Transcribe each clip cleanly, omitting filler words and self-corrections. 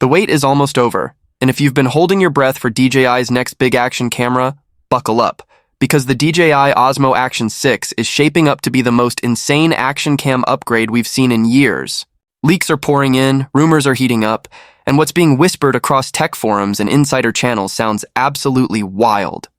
The wait is almost over, and if you've been holding your breath for DJI's next big action camera, buckle up, because the DJI Osmo Action 6 is shaping up to be the most insane action cam upgrade we've seen in years. Leaks are pouring in, rumors are heating up, and what's being whispered across tech forums and insider channels sounds absolutely wild.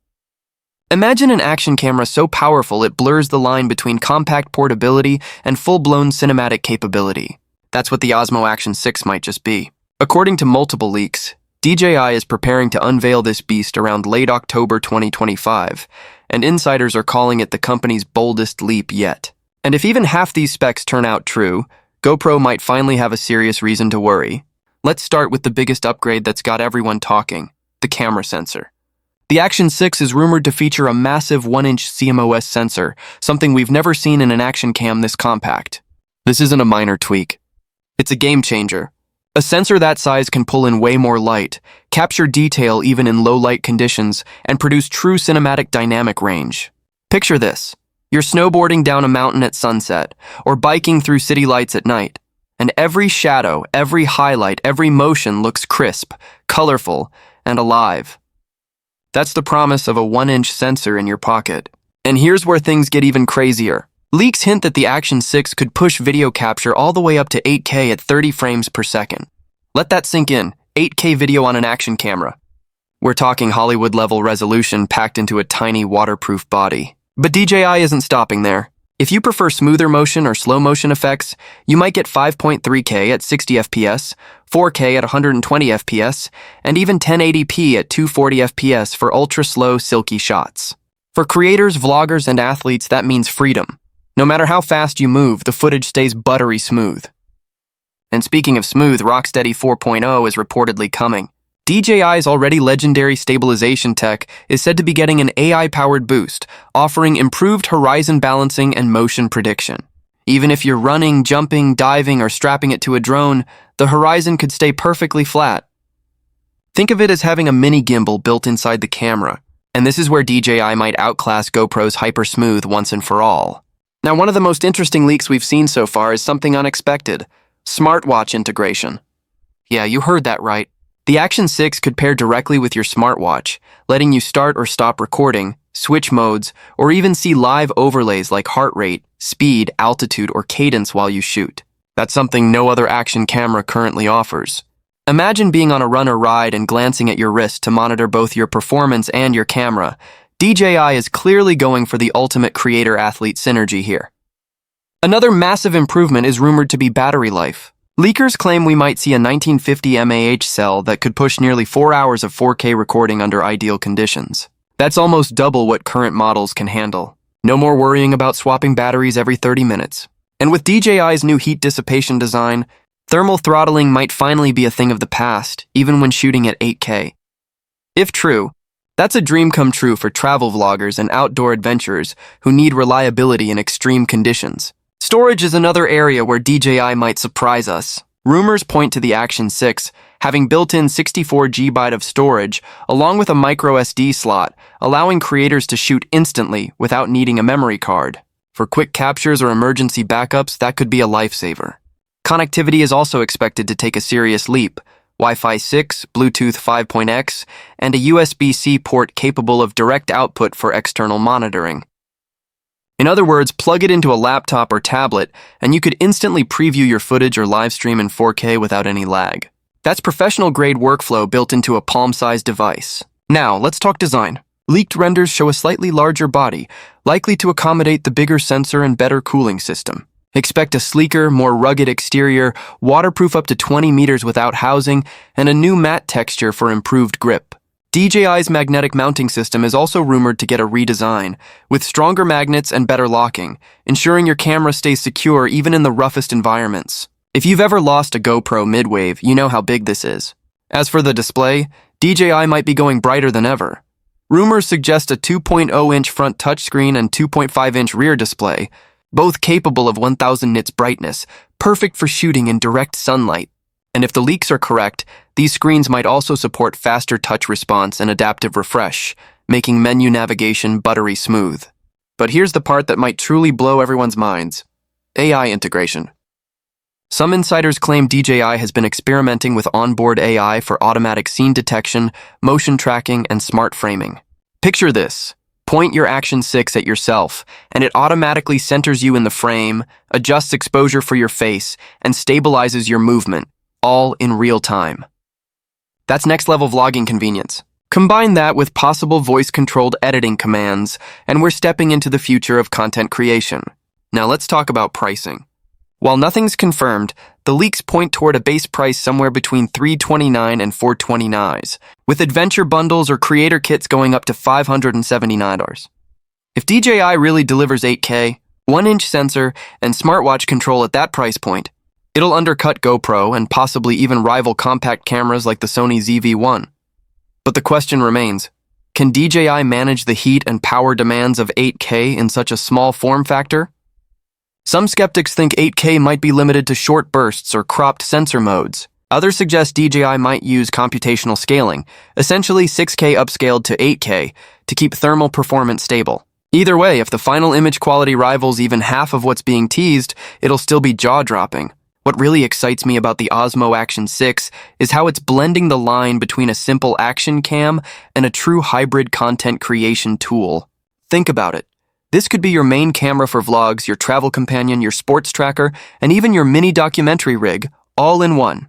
Imagine an action camera so powerful it blurs the line between compact portability and full-blown cinematic capability. That's what the Osmo Action 6 might just be. According to multiple leaks, DJI is preparing to unveil this beast around late October 2025, and insiders are calling it the company's boldest leap yet. And if even half these specs turn out true, GoPro might finally have a serious reason to worry. Let's start with the biggest upgrade that's got everyone talking, the camera sensor. The Action 6 is rumored to feature a massive 1-inch CMOS sensor, something we've never seen in an action cam this compact. This isn't a minor tweak. It's a game changer. A sensor that size can pull in way more light, capture detail even in low light conditions, and produce true cinematic dynamic range. Picture this. You're snowboarding down a mountain at sunset, or biking through city lights at night, and every shadow, every highlight, every motion looks crisp, colorful, and alive. That's the promise of a 1-inch sensor in your pocket. And here's where things get even crazier. Leaks hint that the Action 6 could push video capture all the way up to 8K at 30 frames per second. Let that sink in, 8K video on an action camera. We're talking Hollywood-level resolution packed into a tiny waterproof body. But DJI isn't stopping there. If you prefer smoother motion or slow motion effects, you might get 5.3K at 60 FPS, 4K at 120 FPS, and even 1080p at 240 FPS for ultra-slow, silky shots. For creators, vloggers, and athletes, that means freedom. No matter how fast you move, the footage stays buttery smooth. And speaking of smooth, Rocksteady 4.0 is reportedly coming. DJI's already legendary stabilization tech is said to be getting an AI-powered boost, offering improved horizon balancing and motion prediction. Even if you're running, jumping, diving, or strapping it to a drone, the horizon could stay perfectly flat. Think of it as having a mini gimbal built inside the camera, and this is where DJI might outclass GoPro's hyper-smooth once and for all. Now, one of the most interesting leaks we've seen so far is something unexpected: smartwatch integration. Yeah, you heard that right. The Action 6 could pair directly with your smartwatch, letting you start or stop recording, switch modes, or even see live overlays like heart rate, speed, altitude, or cadence while you shoot. That's something no other action camera currently offers. Imagine being on a run or ride and glancing at your wrist to monitor both your performance and your camera. DJI is clearly going for the ultimate creator-athlete synergy here. Another massive improvement is rumored to be battery life. Leakers claim we might see a 1950 mAh cell that could push nearly 4 hours of 4K recording under ideal conditions. That's almost double what current models can handle. No more worrying about swapping batteries every 30 minutes. And with DJI's new heat dissipation design, thermal throttling might finally be a thing of the past, even when shooting at 8K. If true, that's a dream come true for travel vloggers and outdoor adventurers who need reliability in extreme conditions. Storage is another area where DJI might surprise us. Rumors point to the Action 6 having built-in 64 GB of storage along with a micro SD slot, allowing creators to shoot instantly without needing a memory card. For quick captures or emergency backups, that could be a lifesaver. Connectivity is also expected to take a serious leap. Wi-Fi 6, Bluetooth 5.x, and a USB-C port capable of direct output for external monitoring. In other words, plug it into a laptop or tablet, and you could instantly preview your footage or live stream in 4K without any lag. That's professional-grade workflow built into a palm-sized device. Now, let's talk design. Leaked renders show a slightly larger body, likely to accommodate the bigger sensor and better cooling system. Expect a sleeker, more rugged exterior, waterproof up to 20 meters without housing, and a new matte texture for improved grip. DJI's magnetic mounting system is also rumored to get a redesign, with stronger magnets and better locking, ensuring your camera stays secure even in the roughest environments. If you've ever lost a GoPro mid-wave, you know how big this is. As for the display, DJI might be going brighter than ever. Rumors suggest a 2.0-inch front touchscreen and 2.5-inch rear display, both capable of 1000 nits brightness, perfect for shooting in direct sunlight. And if the leaks are correct, these screens might also support faster touch response and adaptive refresh, making menu navigation buttery smooth. But here's the part that might truly blow everyone's minds: AI integration. Some insiders claim DJI has been experimenting with onboard AI for automatic scene detection, motion tracking, and smart framing. Picture this. Point your Action 6 at yourself, and it automatically centers you in the frame, adjusts exposure for your face, and stabilizes your movement, all in real time. That's next-level vlogging convenience. Combine that with possible voice-controlled editing commands, and we're stepping into the future of content creation. Now let's talk about pricing. While nothing's confirmed, the leaks point toward a base price somewhere between $329 and $429, with adventure bundles or creator kits going up to $579. If DJI really delivers 8K, 1-inch sensor, and smartwatch control at that price point, it'll undercut GoPro and possibly even rival compact cameras like the Sony ZV-1. But the question remains, can DJI manage the heat and power demands of 8K in such a small form factor? Some skeptics think 8K might be limited to short bursts or cropped sensor modes. Others suggest DJI might use computational scaling, essentially 6K upscaled to 8K, to keep thermal performance stable. Either way, if the final image quality rivals even half of what's being teased, it'll still be jaw-dropping. What really excites me about the Osmo Action 6 is how it's blending the line between a simple action cam and a true hybrid content creation tool. Think about it. This could be your main camera for vlogs, your travel companion, your sports tracker, and even your mini documentary rig, all in one.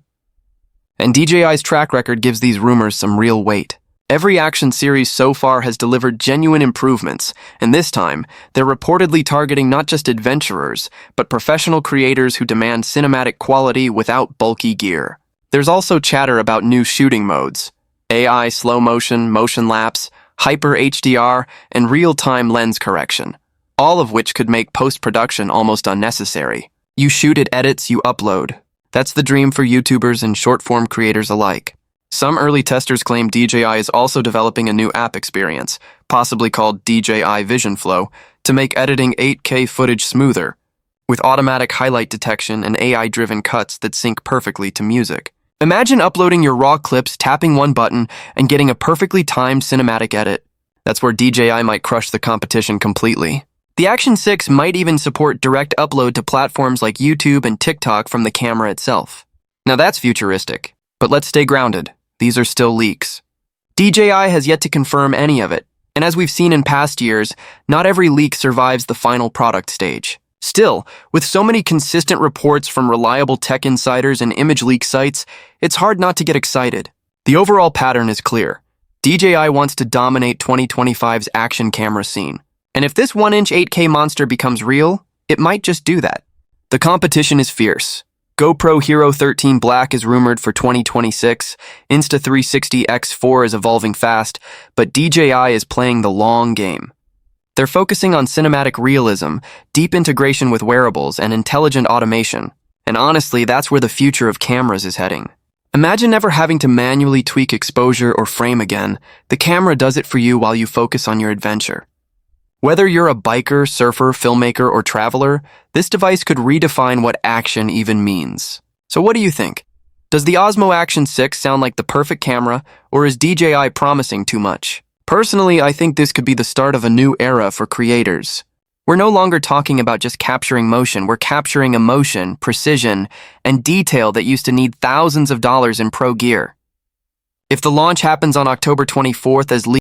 And DJI's track record gives these rumors some real weight. Every action series so far has delivered genuine improvements, and this time, they're reportedly targeting not just adventurers, but professional creators who demand cinematic quality without bulky gear. There's also chatter about new shooting modes: AI slow motion, motion lapse, hyper HDR, and real-time lens correction, all of which could make post-production almost unnecessary. You shoot, it edits, you upload. That's the dream for YouTubers and short-form creators alike. Some early testers claim DJI is also developing a new app experience, possibly called DJI Vision Flow, to make editing 8K footage smoother, with automatic highlight detection and AI-driven cuts that sync perfectly to music. Imagine uploading your raw clips, tapping one button, and getting a perfectly timed cinematic edit. That's where DJI might crush the competition completely. The Action 6 might even support direct upload to platforms like YouTube and TikTok from the camera itself. Now that's futuristic, but let's stay grounded. These are still leaks. DJI has yet to confirm any of it, and as we've seen in past years, not every leak survives the final product stage. Still, with so many consistent reports from reliable tech insiders and image leak sites, it's hard not to get excited. The overall pattern is clear. DJI wants to dominate 2025's action camera scene. And if this 1-inch 8K monster becomes real, it might just do that. The competition is fierce. GoPro Hero 13 Black is rumored for 2026, Insta360 X4 is evolving fast, but DJI is playing the long game. They're focusing on cinematic realism, deep integration with wearables, and intelligent automation. And honestly, that's where the future of cameras is heading. Imagine never having to manually tweak exposure or frame again. The camera does it for you while you focus on your adventure. Whether you're a biker, surfer, filmmaker, or traveler, this device could redefine what action even means. So what do you think? Does the Osmo Action 6 sound like the perfect camera, or is DJI promising too much? Personally, I think this could be the start of a new era for creators. We're no longer talking about just capturing motion, we're capturing emotion, precision, and detail that used to need thousands of dollars in pro gear. If the launch happens on October 24th as